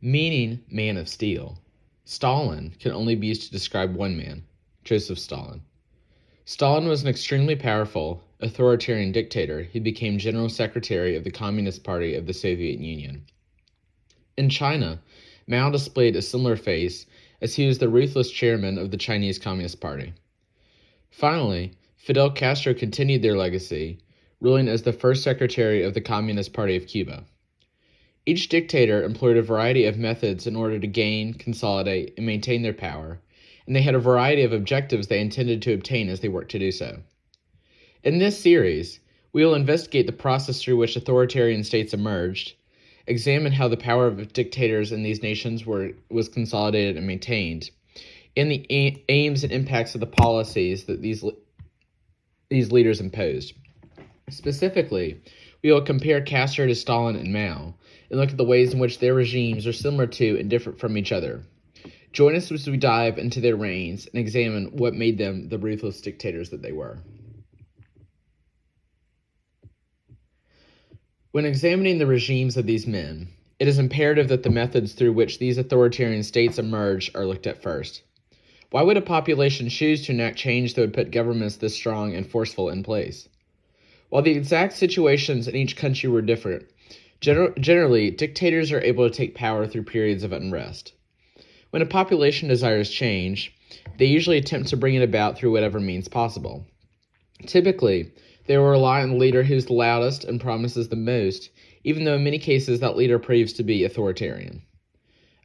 meaning man of steel. Stalin can only be used to describe one man, Joseph Stalin. Stalin was an extremely powerful, authoritarian dictator who became General Secretary of the Communist Party of the Soviet Union. In China, Mao displayed a similar face as he was the ruthless chairman of the Chinese Communist Party. Finally, Fidel Castro continued their legacy, ruling as the first secretary of the Communist Party of Cuba. Each dictator employed a variety of methods in order to gain, consolidate, and maintain their power, and they had a variety of objectives they intended to obtain as they worked to do so. In this series, we will investigate the process through which authoritarian states emerged, examine how the power of dictators in these nations was consolidated and maintained, and the aims and impacts of the policies that these leaders imposed. Specifically, we will compare Castro to Stalin and Mao, and look at the ways in which their regimes are similar to and different from each other. Join us as we dive into their reigns and examine what made them the ruthless dictators that they were. When examining the regimes of these men, it is imperative that the methods through which these authoritarian states emerged are looked at first. Why would a population choose to enact change that would put governments this strong and forceful in place? While the exact situations in each country were different, generally, dictators are able to take power through periods of unrest. When a population desires change, they usually attempt to bring it about through whatever means possible. Typically, they will rely on the leader who's the loudest and promises the most, even though in many cases that leader proves to be authoritarian.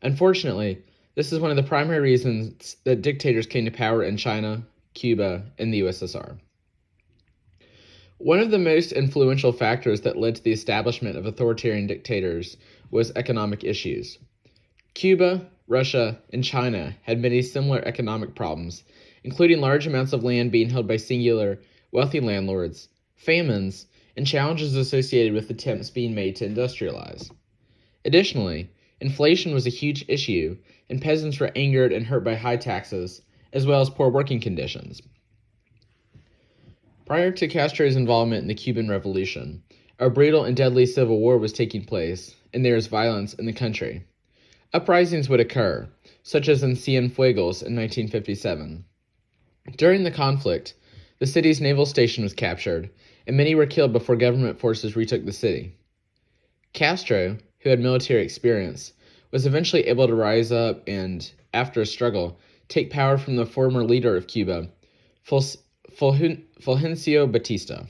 Unfortunately, this is one of the primary reasons that dictators came to power in China, Cuba, and the USSR. One of the most influential factors that led to the establishment of authoritarian dictators was economic issues. Cuba, Russia, and China had many similar economic problems, including large amounts of land being held by singular, wealthy landlords, famines, and challenges associated with attempts being made to industrialize. Additionally, inflation was a huge issue, and peasants were angered and hurt by high taxes, as well as poor working conditions. Prior to Castro's involvement in the Cuban Revolution, a brutal and deadly civil war was taking place, and there was violence in the country. Uprisings would occur, such as in Cienfuegos in 1957. During the conflict, the city's naval station was captured, and many were killed before government forces retook the city. Castro, who had military experience, was eventually able to rise up and, after a struggle, take power from the former leader of Cuba, Fulgencio Batista.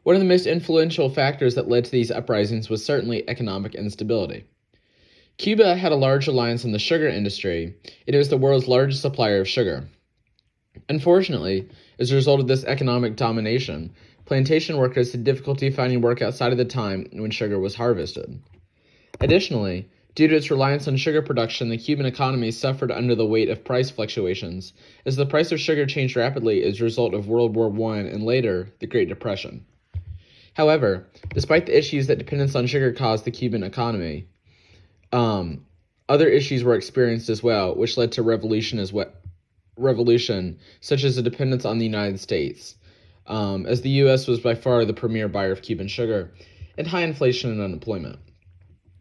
One of the most influential factors that led to these uprisings was certainly economic instability. Cuba had a large reliance on the sugar industry, and it was the world's largest supplier of sugar. Unfortunately, as a result of this economic domination, plantation workers had difficulty finding work outside of the time when sugar was harvested. Additionally, due to its reliance on sugar production, the Cuban economy suffered under the weight of price fluctuations, as the price of sugar changed rapidly as a result of World War I and later, the Great Depression. However, despite the issues that dependence on sugar caused the Cuban economy, other issues were experienced as well, which led to revolution, such as a dependence on the United States, as the U.S. was by far the premier buyer of Cuban sugar, and high inflation and unemployment.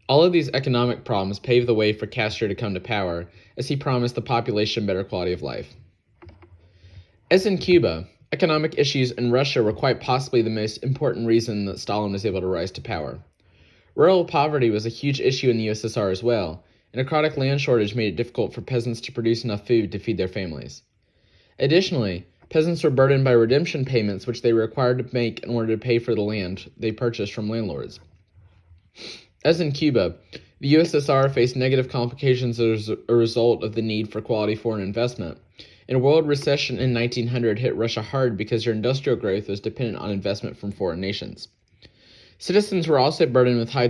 All of these economic problems paved the way for Castro to come to power, as he promised the population better quality of life. As in Cuba, economic issues in Russia were quite possibly the most important reason that Stalin was able to rise to power. Rural poverty was a huge issue in the USSR as well, and a chronic land shortage made it difficult for peasants to produce enough food to feed their families. Additionally, peasants were burdened by redemption payments which they were required to make in order to pay for the land they purchased from landlords. As in Cuba, the USSR faced negative complications as a result of the need for quality foreign investment, and a world recession in 1900 hit Russia hard because their industrial growth was dependent on investment from foreign nations. Citizens were also burdened with high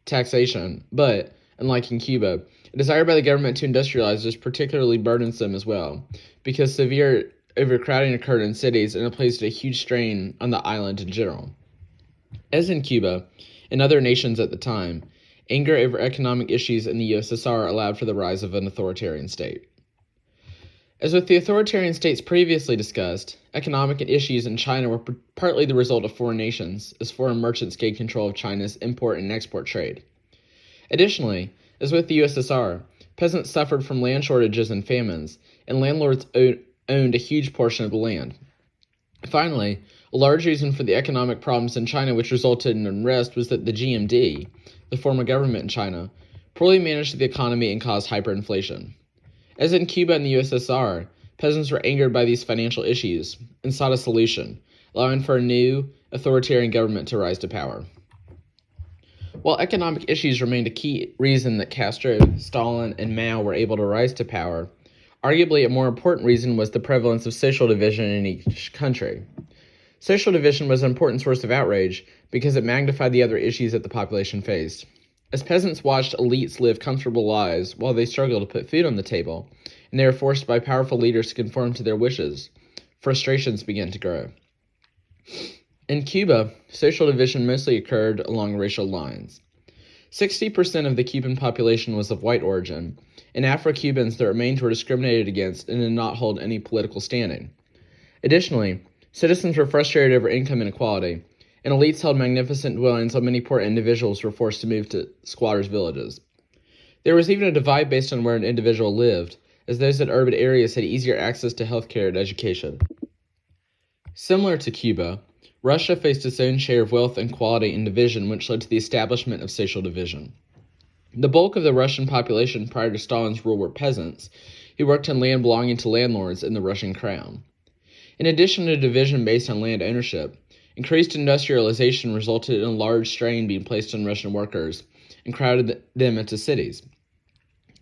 taxation, but, unlike in Cuba, a desire by the government to industrialize was particularly burdensome as well, because severe overcrowding occurred in cities and it placed a huge strain on the island in general. As in Cuba and other nations at the time, anger over economic issues in the USSR allowed for the rise of an authoritarian state. As with the authoritarian states previously discussed, economic issues in China were partly the result of foreign nations, as foreign merchants gained control of China's import and export trade. Additionally, As with the USSR, peasants suffered from land shortages and famines, and landlords owned a huge portion of the land. Finally, a large reason for the economic problems in China which resulted in unrest was that the GMD, the form of government in China, poorly managed the economy and caused hyperinflation. As in Cuba and the USSR, peasants were angered by these financial issues and sought a solution, allowing for a new, authoritarian government to rise to power. While economic issues remained a key reason that Castro, Stalin, and Mao were able to rise to power, arguably a more important reason was the prevalence of social division in each country. Social division was an important source of outrage because it magnified the other issues that the population faced. As peasants watched elites live comfortable lives while they struggled to put food on the table, and they were forced by powerful leaders to conform to their wishes, frustrations began to grow. In Cuba, social division mostly occurred along racial lines. 60% of the Cuban population was of white origin, and Afro-Cubans that remained were discriminated against and did not hold any political standing. Additionally, citizens were frustrated over income inequality, and elites held magnificent dwellings while many poor individuals were forced to move to squatters' villages. There was even a divide based on where an individual lived, as those in urban areas had easier access to healthcare and education. Similar to Cuba, Russia faced its own share of wealth inequality and division, which led to the establishment of social division. The bulk of the Russian population prior to Stalin's rule were peasants, who worked on land belonging to landlords in the Russian crown. In addition to division based on land ownership, increased industrialization resulted in a large strain being placed on Russian workers and crowded them into cities.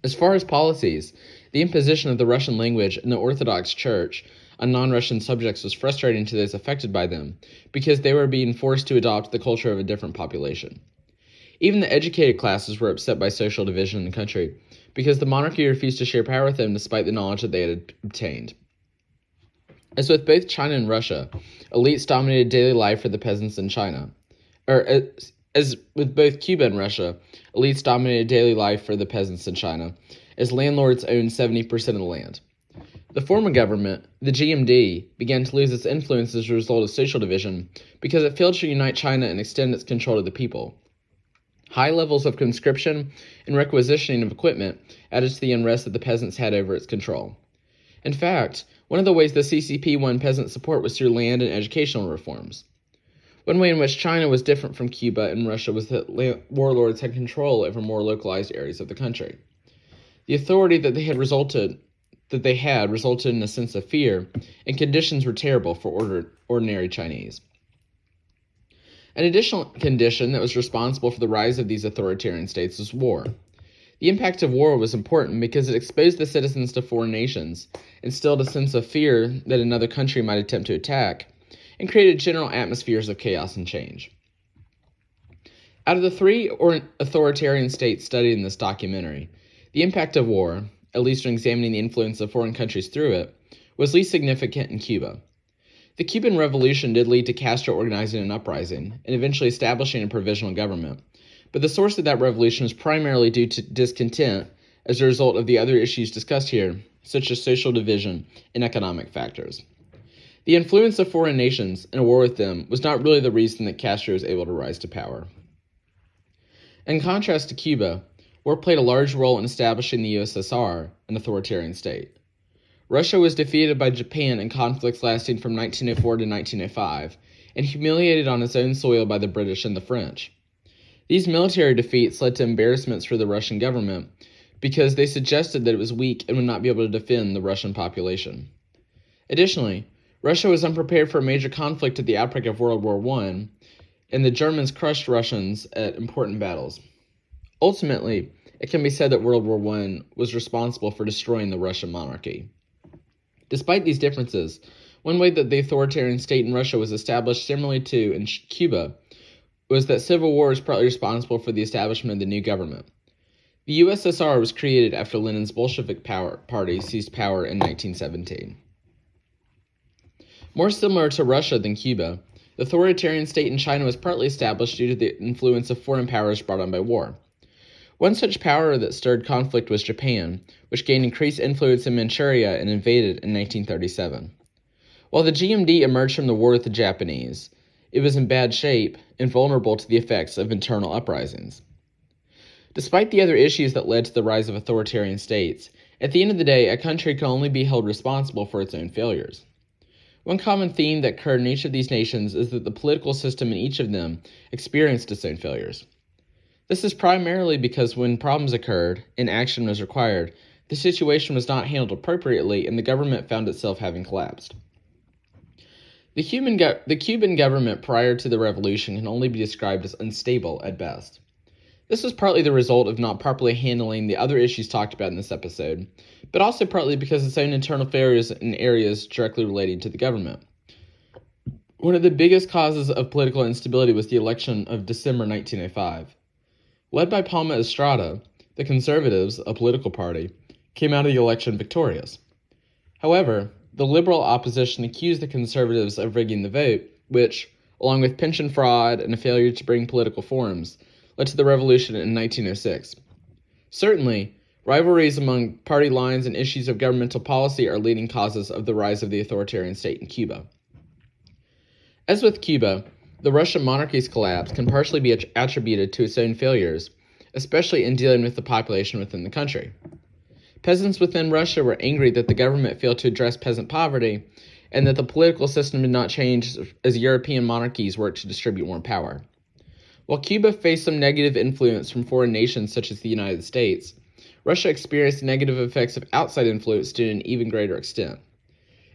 As far as policies, the imposition of the Russian language in the Orthodox Church on non-Russian subjects was frustrating to those affected by them because they were being forced to adopt the culture of a different population. Even the educated classes were upset by social division in the country because the monarchy refused to share power with them despite the knowledge that they had obtained. As with both China and Russia, elites dominated daily life for the peasants in China. As with both Cuba and Russia, elites dominated daily life for the peasants in China, as landlords owned 70% of the land. The form of government, the GMD, began to lose its influence as a result of social division because it failed to unite China and extend its control to the people. High levels of conscription and requisitioning of equipment added to the unrest that the peasants had over its control. In fact, one of the ways the CCP won peasant support was through land and educational reforms. One way in which China was different from Cuba and Russia was that warlords had control over more localized areas of the country. The authority that they had resulted in a sense of fear, and conditions were terrible for ordinary Chinese. An additional condition that was responsible for the rise of these authoritarian states was war. The impact of war was important because it exposed the citizens to foreign nations, instilled a sense of fear that another country might attempt to attack, and created general atmospheres of chaos and change. Out of the three authoritarian states studied in this documentary, the impact of war, at least when examining the influence of foreign countries through it, was least significant in Cuba. The Cuban Revolution did lead to Castro organizing an uprising and eventually establishing a provisional government, but the source of that revolution was primarily due to discontent as a result of the other issues discussed here, such as social division and economic factors. The influence of foreign nations and a war with them was not really the reason that Castro was able to rise to power. In contrast to Cuba, war played a large role in establishing the USSR, an authoritarian state. Russia was defeated by Japan in conflicts lasting from 1904 to 1905, and humiliated on its own soil by the British and the French. These military defeats led to embarrassments for the Russian government because they suggested that it was weak and would not be able to defend the Russian population. Additionally, Russia was unprepared for a major conflict at the outbreak of World War I, and the Germans crushed Russians at important battles. Ultimately, it can be said that World War I was responsible for destroying the Russian monarchy. Despite these differences, one way that the authoritarian state in Russia was established similarly to in Cuba was that civil war is partly responsible for the establishment of the new government. The USSR was created after Lenin's Bolshevik party seized power in 1917. More similar to Russia than Cuba, the authoritarian state in China was partly established due to the influence of foreign powers brought on by war. One such power that stirred conflict was Japan, which gained increased influence in Manchuria and invaded in 1937. While the GMD emerged from the war with the Japanese, it was in bad shape and vulnerable to the effects of internal uprisings. Despite the other issues that led to the rise of authoritarian states, at the end of the day, a country can only be held responsible for its own failures. One common theme that occurred in each of these nations is that the political system in each of them experienced its own failures. This is primarily because when problems occurred and action was required, the situation was not handled appropriately and the government found itself having collapsed. The Cuban government prior to the revolution can only be described as unstable at best. This was partly the result of not properly handling the other issues talked about in this episode, but also partly because of its own internal failures in areas directly relating to the government. One of the biggest causes of political instability was the election of December 1905. Led by Palma Estrada, the Conservatives, a political party, came out of the election victorious. However, the liberal opposition accused the Conservatives of rigging the vote, which, along with pension fraud and a failure to bring political reforms, led to the revolution in 1906. Certainly, rivalries among party lines and issues of governmental policy are leading causes of the rise of the authoritarian state in Cuba. As with Cuba, the Russian monarchy's collapse can partially be attributed to its own failures, especially in dealing with the population within the country. Peasants within Russia were angry that the government failed to address peasant poverty and that the political system did not change as European monarchies worked to distribute more power. While Cuba faced some negative influence from foreign nations such as the United States, Russia experienced negative effects of outside influence to an even greater extent.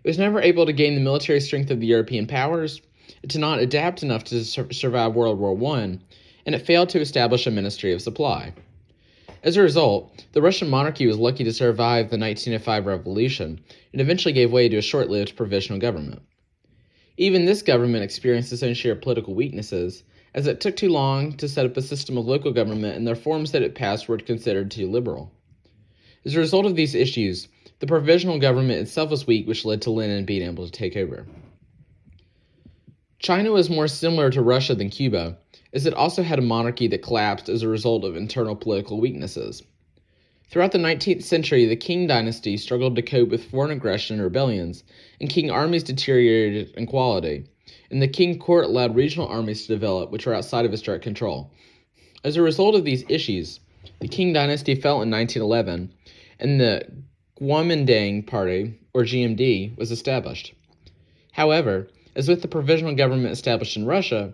It was never able to gain the military strength of the European powers, it did not adapt enough to survive World War I, and it failed to establish a Ministry of Supply. As a result, the Russian monarchy was lucky to survive the 1905 revolution and eventually gave way to a short-lived provisional government. Even this government experienced its own share of political weaknesses, as it took too long to set up a system of local government and the reforms that it passed were considered too liberal. As a result of these issues, the provisional government itself was weak, which led to Lenin being able to take over. China was more similar to Russia than Cuba, as it also had a monarchy that collapsed as a result of internal political weaknesses. Throughout the 19th century, the Qing dynasty struggled to cope with foreign aggression and rebellions, and Qing armies deteriorated in quality, and the Qing court allowed regional armies to develop, which were outside of its direct control. As a result of these issues, the Qing dynasty fell in 1911, and the Kuomintang Party, or GMD, was established. However, as with the provisional government established in Russia,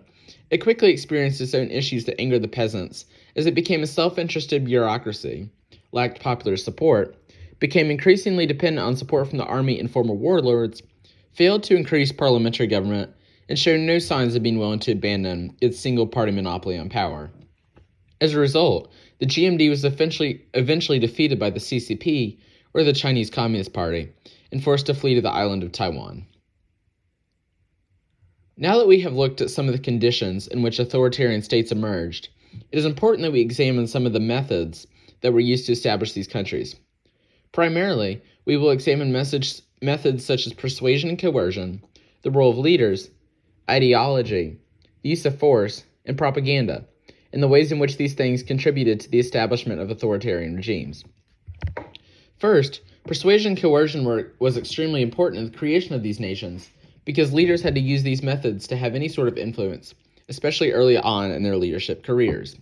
it quickly experienced its own issues that angered the peasants, as it became a self-interested bureaucracy, lacked popular support, became increasingly dependent on support from the army and former warlords, failed to increase parliamentary government, and showed no signs of being willing to abandon its single-party monopoly on power. As a result, the GMD was eventually defeated by the CCP, or the Chinese Communist Party, and forced to flee to the island of Taiwan. Now that we have looked at some of the conditions in which authoritarian states emerged, it is important that we examine some of the methods that were used to establish these countries. Primarily, we will examine methods such as persuasion and coercion, the role of leaders, ideology, the use of force, and propaganda, and the ways in which these things contributed to the establishment of authoritarian regimes. First, persuasion and coercion was extremely important in the creation of these nations, because leaders had to use these methods to have any sort of influence, especially early on in their leadership careers.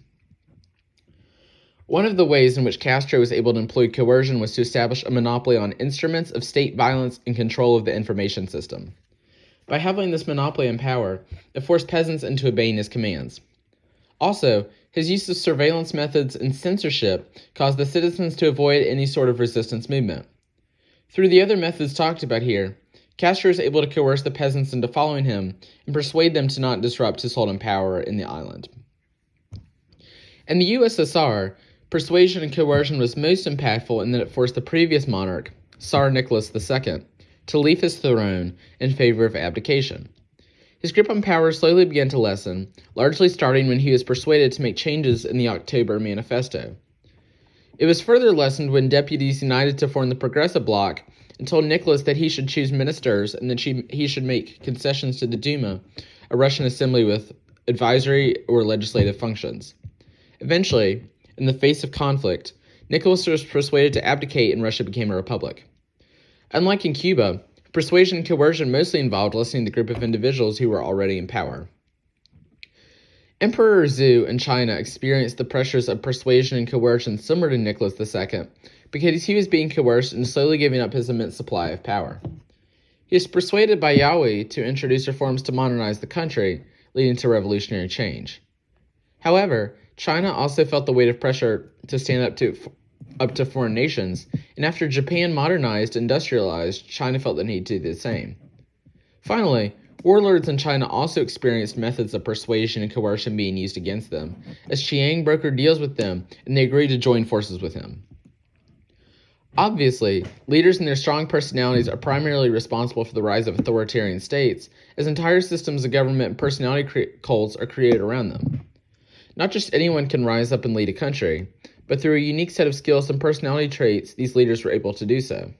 One of the ways in which Castro was able to employ coercion was to establish a monopoly on instruments of state violence and control of the information system. By having this monopoly on power, it forced peasants into obeying his commands. Also, his use of surveillance methods and censorship caused the citizens to avoid any sort of resistance movement. Through the other methods talked about here, Castro was able to coerce the peasants into following him and persuade them to not disrupt his hold on power in the island. In the USSR, persuasion and coercion was most impactful in that it forced the previous monarch, Tsar Nicholas II, to leave his throne in favor of abdication. His grip on power slowly began to lessen, largely starting when he was persuaded to make changes in the October Manifesto. It was further lessened when deputies united to form the Progressive Bloc and told Nicholas that he should choose ministers and that he should make concessions to the Duma, a Russian assembly with advisory or legislative functions. Eventually, in the face of conflict, Nicholas was persuaded to abdicate and Russia became a republic. Unlike in Cuba, persuasion and coercion mostly involved lessening the group of individuals who were already in power. Emperor Zhu in China experienced the pressures of persuasion and coercion similar to Nicholas II because he was being coerced and slowly giving up his immense supply of power. He was persuaded by Yaoi to introduce reforms to modernize the country, leading to revolutionary change. However, China also felt the weight of pressure to stand up to foreign nations, and after Japan modernized and industrialized, China felt the need to do the same. Finally, warlords in China also experienced methods of persuasion and coercion being used against them, as Chiang brokered deals with them and they agreed to join forces with him. Obviously, leaders and their strong personalities are primarily responsible for the rise of authoritarian states, as entire systems of government and personality cults are created around them. Not just anyone can rise up and lead a country, but through a unique set of skills and personality traits, these leaders were able to do so.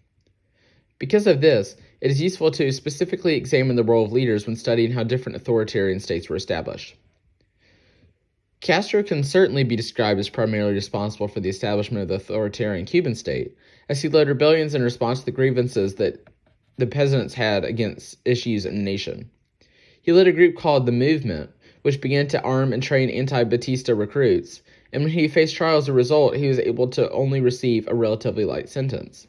Because of this, it is useful to specifically examine the role of leaders when studying how different authoritarian states were established. Castro can certainly be described as primarily responsible for the establishment of the authoritarian Cuban state, as he led rebellions in response to the grievances that the peasants had against issues in the nation. He led a group called the Movement, which began to arm and train anti-Batista recruits, and when he faced trial as a result, he was able to only receive a relatively light sentence.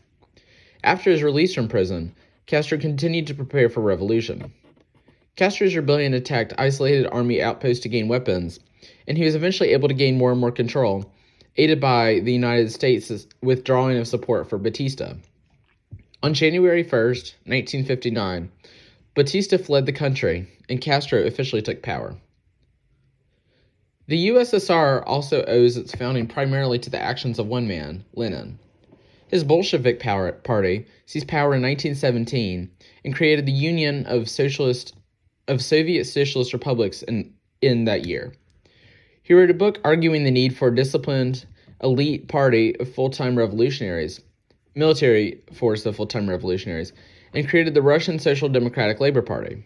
After his release from prison, Castro continued to prepare for revolution. Castro's rebellion attacked isolated army outposts to gain weapons, and he was eventually able to gain more and more control, aided by the United States' withdrawing of support for Batista. On January 1st, 1959, Batista fled the country, and Castro officially took power. The USSR also owes its founding primarily to the actions of one man, Lenin. His Bolshevik party seized power in 1917 and created the Union of Soviet Socialist Republics in that year. He wrote a book arguing the need for a disciplined, elite party of military force of full-time revolutionaries, and created the Russian Social Democratic Labor Party.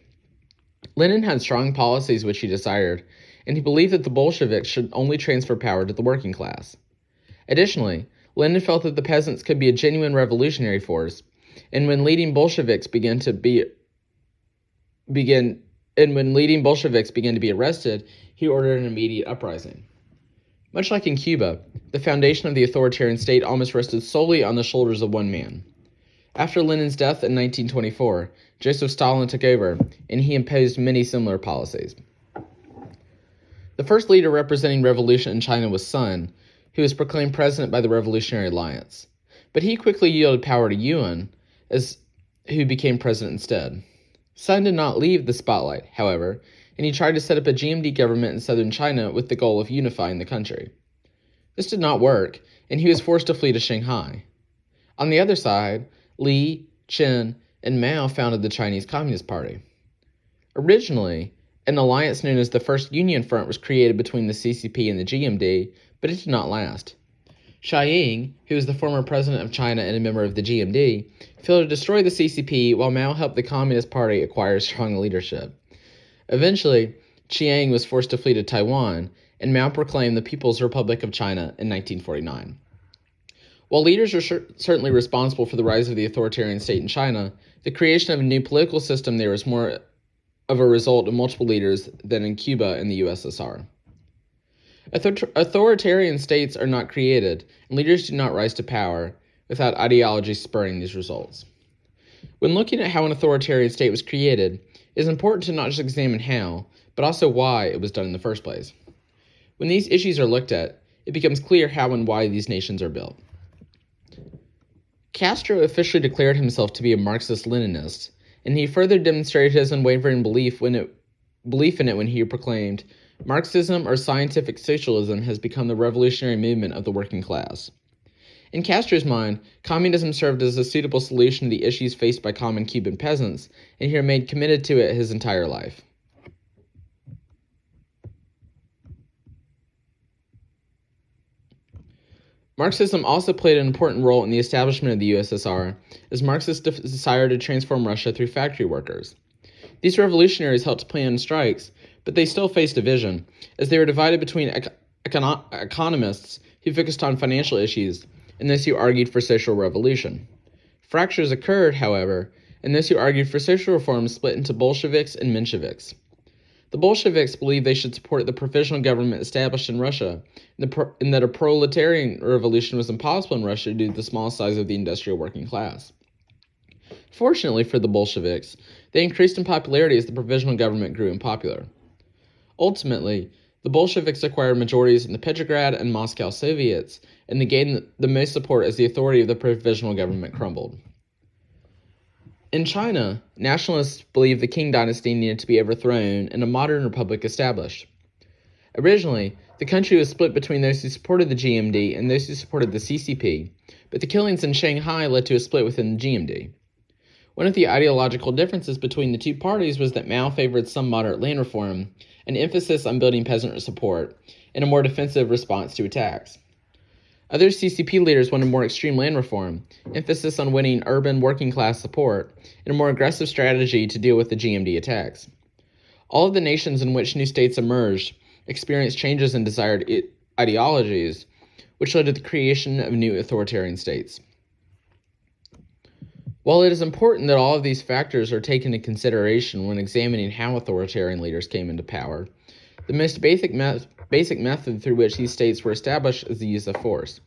Lenin had strong policies which he desired, and he believed that the Bolsheviks should only transfer power to the working class. Additionally, Lenin felt that the peasants could be a genuine revolutionary force, and when leading Bolsheviks began to be arrested, he ordered an immediate uprising. Much like in Cuba, the foundation of the authoritarian state almost rested solely on the shoulders of one man. After Lenin's death in 1924, Joseph Stalin took over, and he imposed many similar policies. The first leader representing revolution in China was Sun, who was proclaimed president by the Revolutionary Alliance. But he quickly yielded power to Yuan, who became president instead. Sun did not leave the spotlight, however, and he tried to set up a GMD government in southern China with the goal of unifying the country. This did not work, and he was forced to flee to Shanghai. On the other side, Li, Chen, and Mao founded the Chinese Communist Party. Originally, an alliance known as the First Union Front was created between the CCP and the GMD, but it did not last. Xi Jinping, who was the former president of China and a member of the GMD, failed to destroy the CCP while Mao helped the Communist Party acquire strong leadership. Eventually, Chiang was forced to flee to Taiwan, and Mao proclaimed the People's Republic of China in 1949. While leaders are certainly responsible for the rise of the authoritarian state in China, the creation of a new political system there was more of a result of multiple leaders than in Cuba and the USSR. Authoritarian states are not created, and leaders do not rise to power without ideology spurring these results. When looking at how an authoritarian state was created, it is important to not just examine how, but also why it was done in the first place. When these issues are looked at, it becomes clear how and why these nations are built. Castro officially declared himself to be a Marxist-Leninist, and he further demonstrated his unwavering belief in it when he proclaimed, "Marxism or scientific socialism has become the revolutionary movement of the working class." In Castro's mind, communism served as a suitable solution to the issues faced by common Cuban peasants, and he remained committed to it his entire life. Marxism also played an important role in the establishment of the USSR, as Marxists desired to transform Russia through factory workers. These revolutionaries helped plan strikes, but they still faced division, as they were divided between economists who focused on financial issues and those who argued for social revolution. Fractures occurred, however, and those who argued for social reform split into Bolsheviks and Mensheviks. The Bolsheviks believed they should support the provisional government established in Russia, and that a proletarian revolution was impossible in Russia due to the small size of the industrial working class. Fortunately for the Bolsheviks, they increased in popularity as the provisional government grew unpopular. Ultimately, the Bolsheviks acquired majorities in the Petrograd and Moscow Soviets, and they gained the most support as the authority of the provisional government crumbled. In China, nationalists believed the Qing dynasty needed to be overthrown and a modern republic established. Originally, the country was split between those who supported the GMD and those who supported the CCP, but the killings in Shanghai led to a split within the GMD. One of the ideological differences between the two parties was that Mao favored some moderate land reform, an emphasis on building peasant support, and a more defensive response to attacks. Other CCP leaders wanted more extreme land reform, emphasis on winning urban working class support, and a more aggressive strategy to deal with the GMD attacks. All of the nations in which new states emerged experienced changes in desired ideologies, which led to the creation of new authoritarian states. While it is important that all of these factors are taken into consideration when examining how authoritarian leaders came into power, the most basic method through which these states were established is the use of force.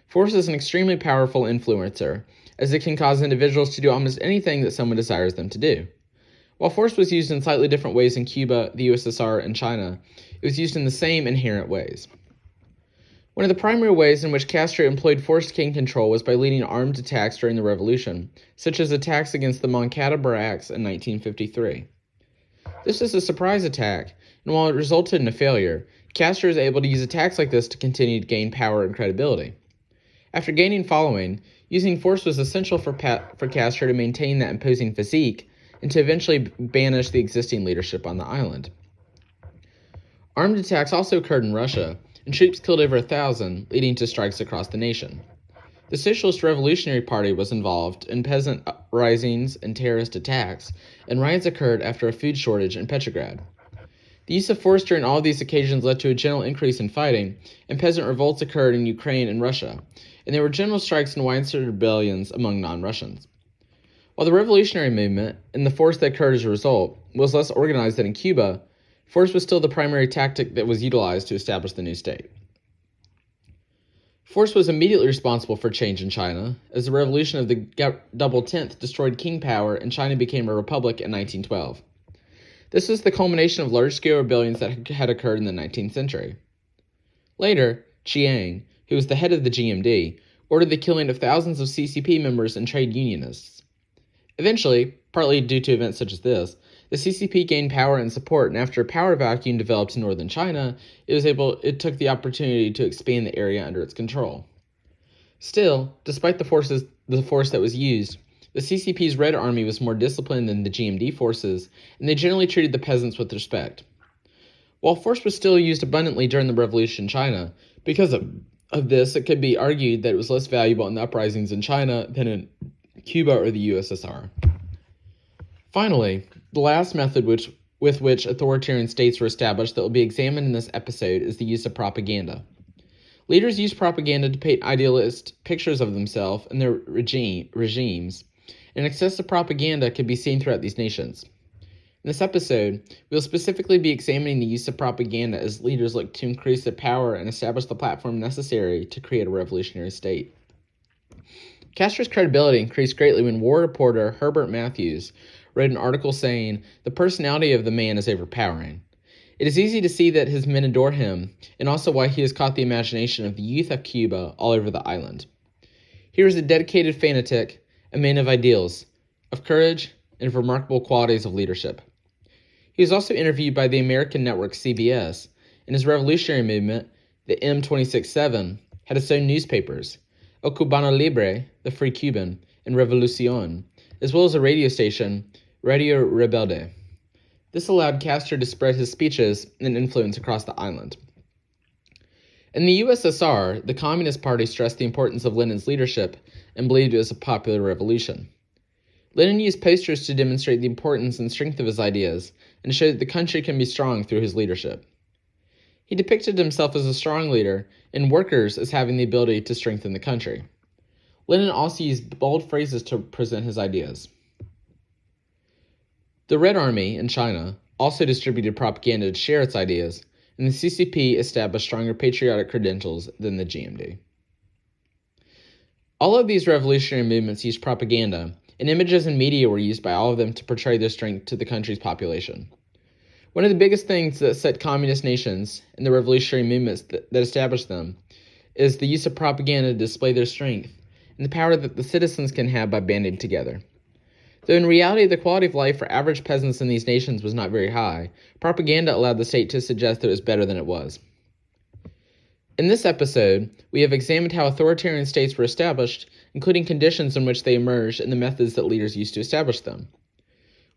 Force is an extremely powerful influencer, as it can cause individuals to do almost anything that someone desires them to do. While force was used in slightly different ways in Cuba, the USSR, and China, it was used in the same inherent ways. One of the primary ways in which Castro employed force to gain control was by leading armed attacks during the revolution, such as attacks against the Moncada barracks in 1953. This was a surprise attack, and while it resulted in a failure, Castro was able to use attacks like this to continue to gain power and credibility. After gaining following, using force was essential for Castro to maintain that imposing physique and to eventually banish the existing leadership on the island. Armed attacks also occurred in Russia, and troops killed over 1,000, leading to strikes across the nation. The Socialist Revolutionary Party was involved in peasant uprisings and terrorist attacks, and riots occurred after a food shortage in Petrograd. The use of force during all of these occasions led to a general increase in fighting, and peasant revolts occurred in Ukraine and Russia, and there were general strikes and widespread rebellions among non-Russians. While the revolutionary movement, and the force that occurred as a result, was less organized than in Cuba, force was still the primary tactic that was utilized to establish the new state. Force was immediately responsible for change in China, as the revolution of the Double Tenth destroyed Qing power and China became a republic in 1912. This was the culmination of large-scale rebellions that had occurred in the 19th century. Later, Chiang, who was the head of the GMD, ordered the killing of thousands of CCP members and trade unionists. Eventually, partly due to events such as this, the CCP gained power and support, and after a power vacuum developed in northern China, it took the opportunity to expand the area under its control. Still, despite the force that was used, the CCP's Red Army was more disciplined than the GMD forces, and they generally treated the peasants with respect. While force was still used abundantly during the revolution in China, because of this, it could be argued that it was less valuable in the uprisings in China than in Cuba or the USSR. Finally, the last method with which authoritarian states were established that will be examined in this episode is the use of propaganda. Leaders use propaganda to paint idealist pictures of themselves and their regimes, and excessive propaganda can be seen throughout these nations. In this episode, we will specifically be examining the use of propaganda as leaders look to increase their power and establish the platform necessary to create a revolutionary state. Castro's credibility increased greatly when war reporter Herbert Matthews wrote an article saying, "The personality of the man is overpowering." It is easy to see that his men adore him, and also why he has caught the imagination of the youth of Cuba all over the island. Here is a dedicated fanatic, a man of ideals, of courage, and of remarkable qualities of leadership. He was also interviewed by the American network CBS, and his revolutionary movement, the M267, had its own newspapers, El Cubano Libre, the Free Cuban, and Revolucion, as well as a radio station, Radio Rebelde. This allowed Castro to spread his speeches and influence across the island. In the USSR, the Communist Party stressed the importance of Lenin's leadership and believed it was a popular revolution. Lenin used posters to demonstrate the importance and strength of his ideas and to show that the country can be strong through his leadership. He depicted himself as a strong leader and workers as having the ability to strengthen the country. Lenin also used bold phrases to present his ideas. The Red Army in China, also distributed propaganda to share its ideas, and the CCP established stronger patriotic credentials than the GMD. All of these revolutionary movements used propaganda, and images and media were used by all of them to portray their strength to the country's population. One of the biggest things that set communist nations and the revolutionary movements that established them is the use of propaganda to display their strength and the power that the citizens can have by banding together. Though in reality the quality of life for average peasants in these nations was not very high, propaganda allowed the state to suggest that it was better than it was. In this episode, we have examined how authoritarian states were established, including conditions in which they emerged and the methods that leaders used to establish them.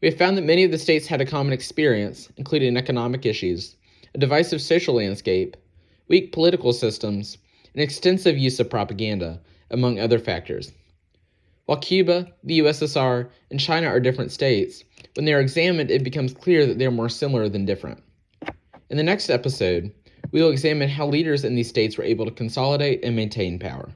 We have found that many of the states had a common experience, including economic issues, a divisive social landscape, weak political systems, and extensive use of propaganda, among other factors. While Cuba, the USSR, and China are different states, when they are examined, it becomes clear that they are more similar than different. In the next episode, we will examine how leaders in these states were able to consolidate and maintain power.